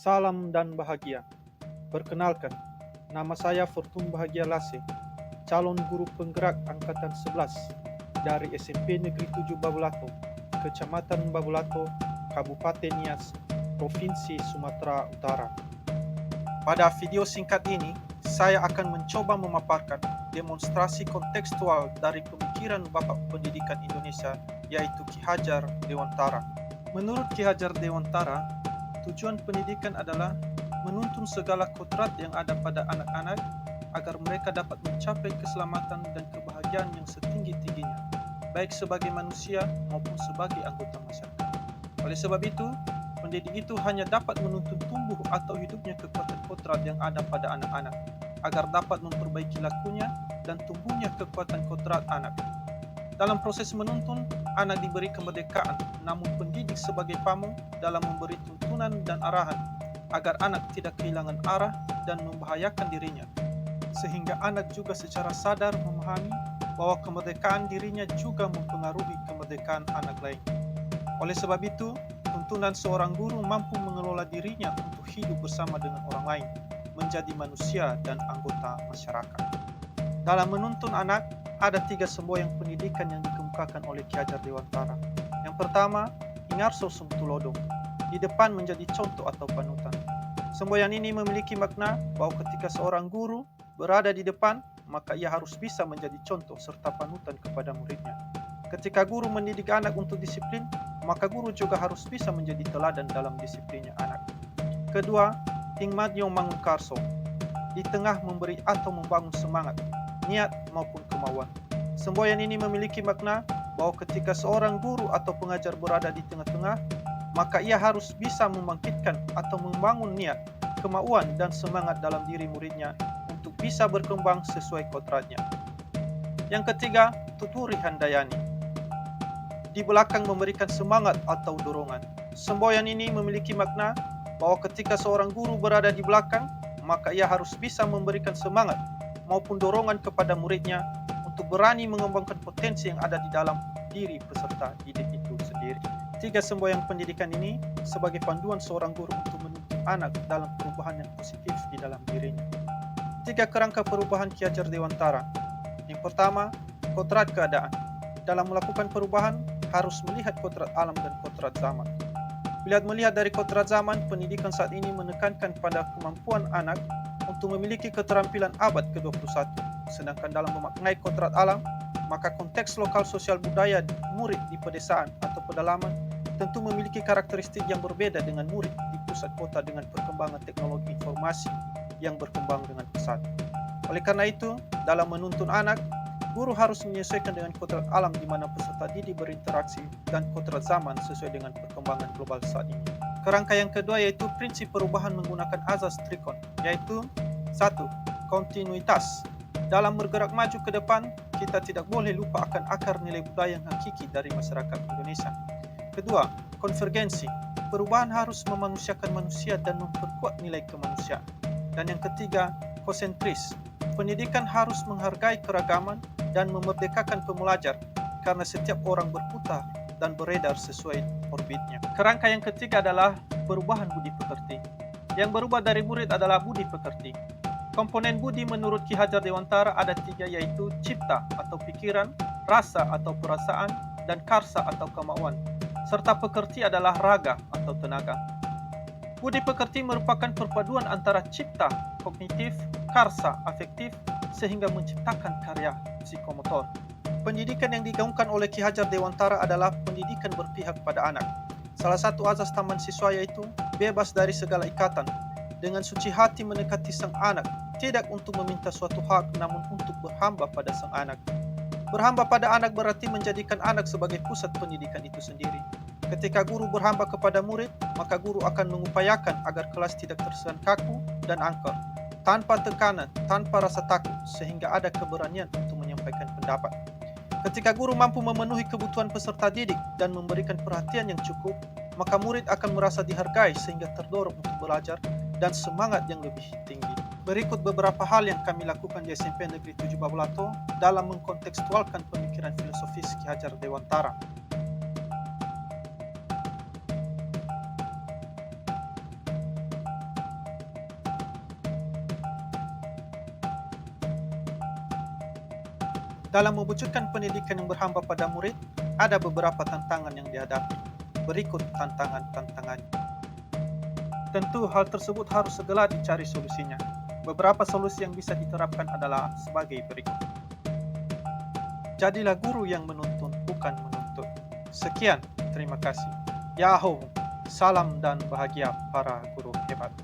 Salam dan bahagia. Perkenalkan, nama saya Fortun Bahagia Lase, calon guru penggerak Angkatan 11 dari SMP Negeri 7 Babulato, Kecamatan Babulato, Kabupaten Nias, Provinsi Sumatera Utara. Pada video singkat ini, saya akan mencoba memaparkan demonstrasi kontekstual dari pemikiran Bapak Pendidikan Indonesia, yaitu Ki Hajar Dewantara. Menurut Ki Hajar Dewantara, tujuan pendidikan adalah menuntun segala kodrat yang ada pada anak-anak agar mereka dapat mencapai keselamatan dan kebahagiaan yang setinggi-tingginya, baik sebagai manusia maupun sebagai anggota masyarakat. Oleh sebab itu, pendidik itu hanya dapat menuntun tumbuh atau hidupnya kekuatan kodrat yang ada pada anak-anak, agar dapat memperbaiki lakunya dan tumbuhnya kekuatan kodrat anak. Dalam proses menuntun, anak diberi kemerdekaan, namun pendidik sebagai pamong dalam memberi tuntunan dan arahan agar anak tidak kehilangan arah dan membahayakan dirinya, sehingga anak juga secara sadar memahami bahwa kemerdekaan dirinya juga mempengaruhi kemerdekaan anak lain. Oleh sebab itu, tuntunan seorang guru mampu mengelola dirinya untuk hidup bersama dengan orang lain, menjadi manusia dan anggota masyarakat. Dalam menuntun anak, ada 3 semboyan pendidikan yang dikemukakan oleh Ki Hajar Dewantara. Yang pertama, ingarso sum tulodong, di depan menjadi contoh atau panutan. Semboyan ini memiliki makna bahwa ketika seorang guru berada di depan, maka ia harus bisa menjadi contoh serta panutan kepada muridnya. Ketika guru mendidik anak untuk disiplin, maka guru juga harus bisa menjadi teladan dalam disiplinnya anak. Kedua, tingmadyo mangunkarso, di tengah memberi atau membangun semangat, niat maupun kemauan. Semboyan ini memiliki makna bahwa ketika seorang guru atau pengajar berada di tengah-tengah, maka ia harus bisa membangkitkan atau membangun niat, kemauan dan semangat dalam diri muridnya untuk bisa berkembang sesuai kodratnya. Yang ketiga, tuturi handayani, di belakang memberikan semangat atau dorongan. Semboyan ini memiliki makna bahwa ketika seorang guru berada di belakang, maka ia harus bisa memberikan semangat maupun dorongan kepada muridnya untuk berani mengembangkan potensi yang ada di dalam diri peserta didik itu sendiri. 3 semboyan pendidikan ini sebagai panduan seorang guru untuk menuntun anak dalam perubahan yang positif di dalam dirinya. 3 kerangka perubahan Ki Hajar Dewantara. Yang pertama, kodrat keadaan. Dalam melakukan perubahan, harus melihat kodrat alam dan kodrat zaman. Bila melihat dari kodrat zaman, pendidikan saat ini menekankan pada kemampuan anak untuk memiliki keterampilan abad ke-21. Sedangkan dalam memaknai kodrat alam, maka konteks lokal sosial budaya murid di pedesaan atau pedalaman tentu memiliki karakteristik yang berbeda dengan murid di pusat kota dengan perkembangan teknologi informasi yang berkembang dengan pesat. Oleh karena itu, dalam menuntun anak, guru harus menyesuaikan dengan kodrat alam di mana peserta didik berinteraksi dan kodrat zaman sesuai dengan perkembangan global saat ini. Kerangka yang kedua yaitu prinsip perubahan menggunakan azas trikon, yaitu 1. Kontinuitas. Dalam bergerak maju ke depan, kita tidak boleh lupa akan akar nilai budaya yang hakiki dari masyarakat Indonesia. Kedua, konvergensi. Perubahan harus memanusiakan manusia dan memperkuat nilai kemanusiaan. Dan yang ketiga, kosentris. Pendidikan harus menghargai keragaman dan memerdekakan pembelajar karena setiap orang berputar dan beredar sesuai orbitnya. Kerangka yang ketiga adalah perubahan budi pekerti. Yang berubah dari murid adalah budi pekerti. Komponen budi menurut Ki Hajar Dewantara ada 3 yaitu cipta atau pikiran, rasa atau perasaan, dan karsa atau kemauan. Serta pekerti adalah raga atau tenaga. Budi pekerti merupakan perpaduan antara cipta, kognitif, karsa, afektif, sehingga menciptakan karya psikomotor. Pendidikan yang digaungkan oleh Ki Hajar Dewantara adalah pendidikan berpihak pada anak. Salah satu azas taman siswa yaitu bebas dari segala ikatan, dengan suci hati mendekati sang anak, tidak untuk meminta suatu hak namun untuk berhamba pada sang anak. Berhamba pada anak berarti menjadikan anak sebagai pusat pendidikan itu sendiri. Ketika guru berhamba kepada murid, maka guru akan mengupayakan agar kelas tidak terkesan kaku dan angker, tanpa tekanan, tanpa rasa takut, sehingga ada keberanian untuk menyampaikan pendapat. Ketika guru mampu memenuhi kebutuhan peserta didik dan memberikan perhatian yang cukup, maka murid akan merasa dihargai sehingga terdorong untuk belajar dan semangat yang lebih tinggi. Berikut beberapa hal yang kami lakukan di SMP Negeri 7 Babulato dalam mengkontekstualkan pemikiran filosofis Ki Hajar Dewantara. Dalam mewujudkan pendidikan yang berhamba pada murid, ada beberapa tantangan yang dihadapi. Berikut tantangan-tantangannya. Tentu hal tersebut harus segera dicari solusinya. Beberapa solusi yang bisa diterapkan adalah sebagai berikut. Jadilah guru yang menuntun, bukan menuntut. Sekian, terima kasih. Yahoo, salam dan bahagia para guru hebat.